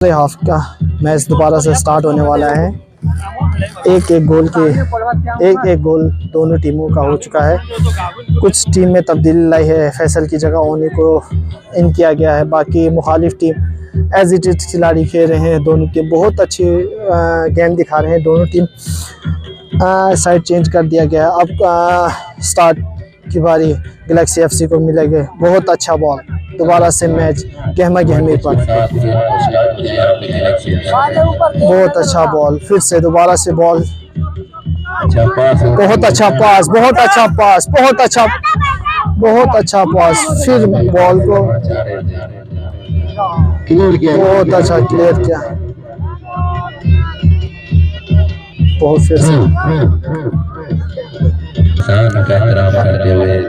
Half का match दोबारा से स्टार्ट होने वाला है। एक एक गोल दोनों टीमों का हो चुका है। कुछ टीम में तब्दीली लाई है, फैसल की जगह ओनी को इन किया गया है। बाकी मुखालिफ टीम एज इट इज खिलाड़ी खेल रहे हैं। दोनों टीम बहुत अच्छी गेम दिखा रहे हैं। दोनों टीम साइड चेंज कर दिया गया है। अब स्टार्ट की बारी गैलेक्सी एफसी को मिलेगी। बहुत अच्छा बॉल, दोबारा से मैच गहमा गहमी पर। बहुत अच्छा बॉल, फिर से दोबारा से बॉल। बहुत अच्छा पास, बहुत अच्छा पास, बहुत अच्छा पास। फिर बॉल को बहुत अच्छा क्लियर किया। बहुत फिर से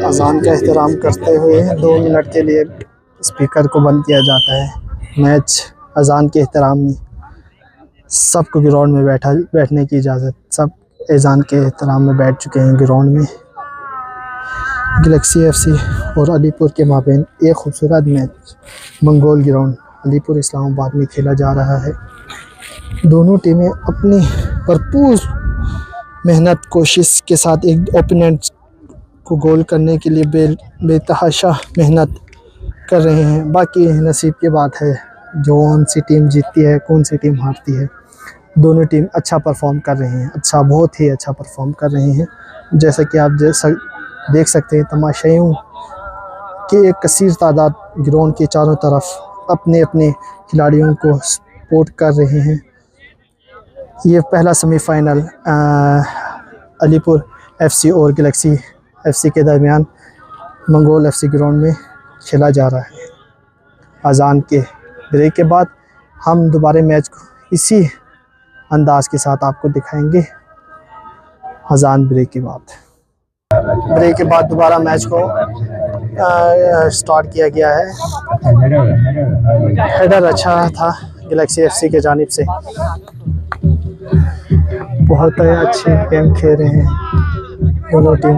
अजान का एहतराम करते हुए 2 मिनट के लिए स्पीकर को बंद किया जाता है। मैच अजान के एहतराम में सबको ग्राउंड में बैठने की इजाज़त। सब अजान के एहतराम में बैठ चुके हैं ग्राउंड में। गैलेक्सी एफसी और अलीपुर के माबेन एक खूबसूरत match Mongol ground Alipur Islamabad में खेला जा रहा है। दोनों टीमें अपनी भरपूर मेहनत कोशिश के साथ एक ओपोनेंट को गोल करने के लिए बेतहाशा मेहनत कर रहे हैं। बाकी नसीब की बात है, जो कौन सी टीम जीतती है, कौन सी टीम हारती है। दोनों टीम अच्छा परफॉर्म कर रहे हैं, बहुत ही अच्छा परफॉर्म कर रहे हैं। जैसा कि आप देख सकते हैं, तमाशाइयों की एक कसीर तादाद ग्राउंड के चारों तरफ अपने अपने खिलाड़ियों को सपोर्ट कर रहे हैं। ये पहला सेमीफाइनल अलीपुर एफसी और गैलेक्सी एफसी के दरमियान मंगोल एफसी ग्राउंड में खेला जा रहा है। अजान के ब्रेक के बाद हम दोबारा मैच को इसी अंदाज के साथ आपको दिखाएंगे। अजान ब्रेक के बाद दोबारा मैच को स्टार्ट किया गया है। हेडर अच्छा था गैलेक्सी एफसी के जानिब से। बहुत अच्छी गेम खेल रहे हैं दोनों टीम।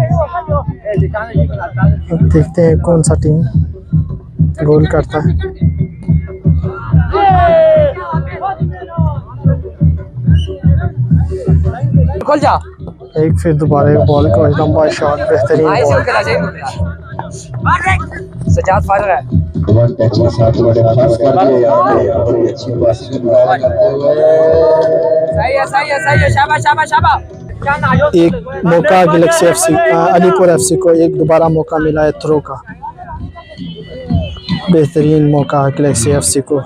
अब देखते हैं कौन सा टीम गोल करता है। एक फिर दोबारा बॉल को लंबा शॉट, बेहतरीन एक मौका गैलेक्सी एफसी अलीपुर एफसी को एक दोबारा मौका मिला है थ्रो का। बेहतरीन मौका गैलेक्सी एफसी को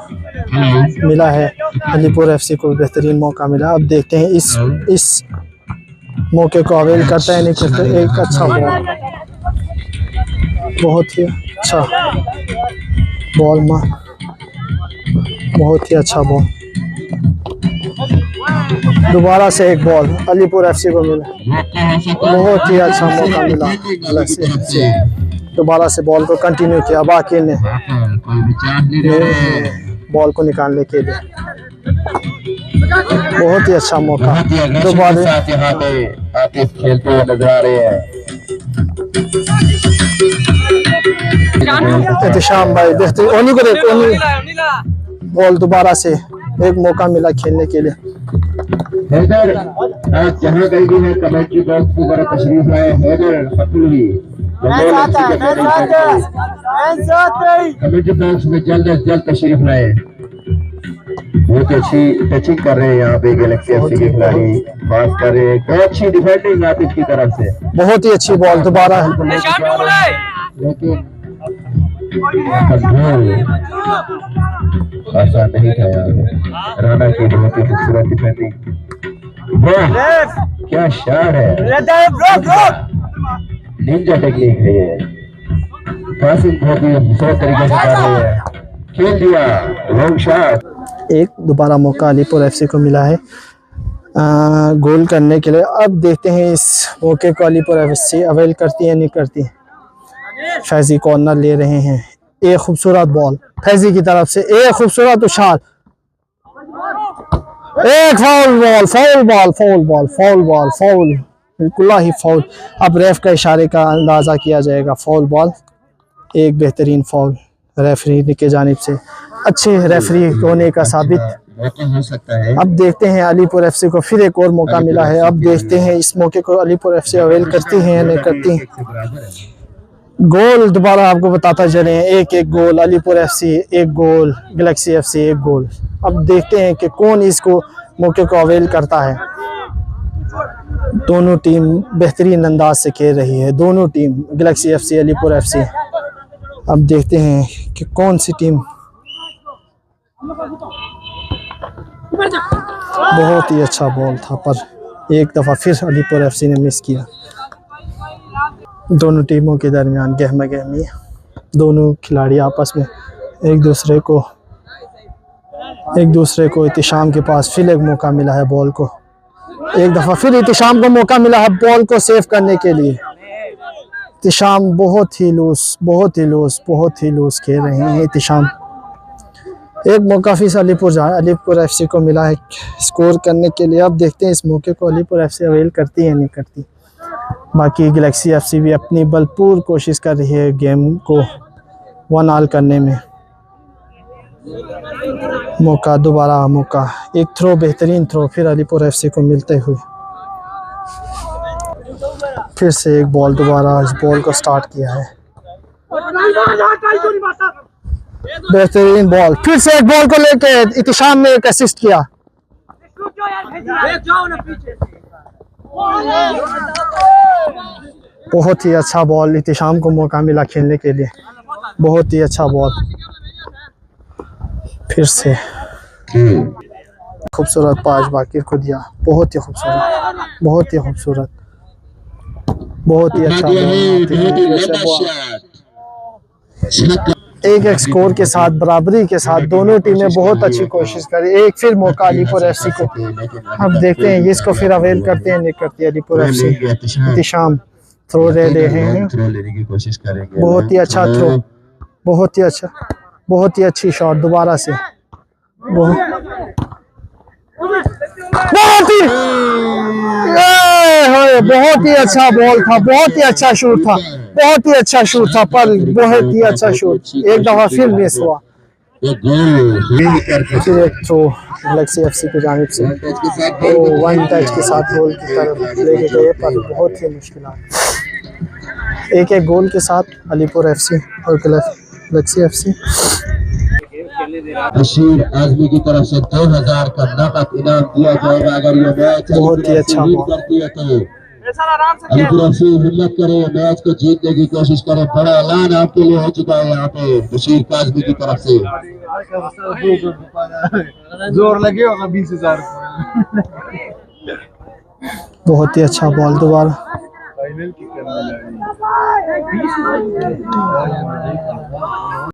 मिला है, अलीपुर एफसी को बेहतरीन मौका मिला। अब देखते हैं इस मौके को अवेल करता है नहीं करता। एक अच्छा बॉल, बहुत ही अच्छा बॉल मार, बहुत ही अच्छा बॉल। दोबारा से एक बॉल अलीपुर एफसी को मिला। बहुत ही अच्छा मौका मिला गैलेक्सी एफसी। दोबारा से बॉल को कंटिन्यू किया, बाकी ने बॉल को निकालने के लिए। बहुत ही अच्छा मौका दोबारा आके खेलते हुए नजर आ रहे हैं। एहतिशाम भाई बेहतरीन बॉल, दोबारा से एक मौका मिला खेलने के लिए। हैदर जहां गई है कमेंट्री बॉक्स की तरफ तशरीफ लाए। हैदर फतूही कमेंट्री बॉक्स में जल्द से जल्द तशरीफ लाए। बहुत अच्छी टचिंग कर रहे हैं यहाँ पे गैलेक्सी एफसी के खिलाड़ी, पास कर रहे हैं। बहुत अच्छी डिफेंडिंग आतिफ की तरफ से, बहुत ही अच्छी बॉल दोबारा। लेकिन आसान नहीं था यार। राणा की बहुत ही खूबसूरत डिफेंडिंग। क्या शॉट है, निंजा टेक्निक है ये। पासिंग बहुत ही खूबसूरत तरीके से कर रहे हैं, खेल दिया लॉन्ग शॉट। एक दोबारा मौका अलीपुर एफसी को मिला है गोल करने के लिए। अब देखते हैं इस मौके को अलीपुर एफसी अवेल करती है नहीं करती। फैजी कॉर्नर ले रहे हैं। एक खूबसूरत बॉल फैजी की तरफ से, एक खूबसूरत उछाल, एक फाउल, बिल्कुल ही फाउल। अब रेफ का इशारे का अंदाजा किया जाएगा। फाउल बॉल, एक बेहतरीन फाउल रेफरी की जानिब से। अच्छे रेफरी होने का साबित हो सकता है। अब देखते हैं अलीपुर एफसी को फिर एक और मौका मिला है। अब देखते हैं इस मौके को अलीपुर एफसी अवेल करती है या नहीं करती। गोल दोबारा आपको बताता चले, एक एक गोल अलीपुर एफसी, एक गोल गैलेक्सी एफसी, एक गोल। अब देखते हैं कि कौन इसको मौके को अवेल करता है। दोनों टीम बेहतरीन अंदाज से खेल रही है, दोनों team Galaxy FC Alipur FC. अब देखते हैं कि कौन सी टीम। बहुत ही अच्छा बॉल था पर एक दफ़ा फिर अलीपुर एफसी ने मिस किया। दोनों टीमों के दरमियान गहमा गहमी, दोनों खिलाड़ी आपस में एक दूसरे को इत्तिशाम के पास फिर एक मौका मिला है बॉल को, एक दफ़ा फिर इत्तिशाम को मौका मिला है बॉल को सेव करने के लिए। इत्तिशाम बहुत ही लूज खेल रहे हैं इत्तिशाम। एक मौका फिर अलीपुर एफसी को मिला है स्कोर करने के लिए। अब देखते हैं इस मौके को अलीपुर एफसी अवेल करती है नहीं करती। बाकी गैलेक्सी एफसी भी अपनी भरपूर कोशिश कर रही है गेम को 1-1 करने में। दोबारा मौका, एक थ्रो, बेहतरीन थ्रो फिर अलीपुर एफसी को मिलते हुए। फिर से एक बॉल, दोबारा इस बॉल को स्टार्ट किया है। बेहतरीन बॉल, फिर से एक बॉल को लेके इत्तिशाम ने एक असिस्ट किया। बहुत ही अच्छा बॉल, इत्तिशाम को मौका मिला खेलने के लिए, बहुत ही अच्छा बॉल। फिर से खूबसूरत पास बाकिर को दिया, बहुत ही खूबसूरत, बहुत ही खूबसूरत, बहुत ही अच्छा बॉल। एक स्कोर के साथ, बराबरी के साथ दोनों टीमें बहुत अच्छी कोशिश करी। एक फिर मौका अलीपुर एफसी को। अब देखते हैं इसको फिर अवेल करते हैं नहीं करती अलीपुर एफसी। इत्तिशाम थ्रो ले रहे हैं, बहुत ही अच्छा थ्रो, बहुत ही अच्छी शॉट दोबारा से। बहुत ही अच्छा बॉल था, बहुत ही अच्छा शूट था, बहुत ही अच्छा शूट था पर बहुत ही अच्छा शूट एक दफा फिर मिस हुआ। फिर एक थ्रो गैलेक्सी एफसी की जानिब से वो 1 टच के साथ गोल की तरफ लेके गए पर बहुत ही मुश्किल। एक गोल के साथ अलीपुर एफसी और गैलेक्सी एफसी। बशीर आजमी की तरफ से 2000 का नकद इनाम दिया जाएगा अगर ये मैच बहुत ही अच्छा करती है तो अलीपुर एफसी हिम्मत करे, मैच को जीतने की कोशिश करे। बड़ा ऐलान आपके लिए हो चुका है यहाँ पे बशीर काजमी की तरफ से। जोर लगे होगा 20,000। बहुत ही अच्छा बॉल दोबारा। फाइनल की करने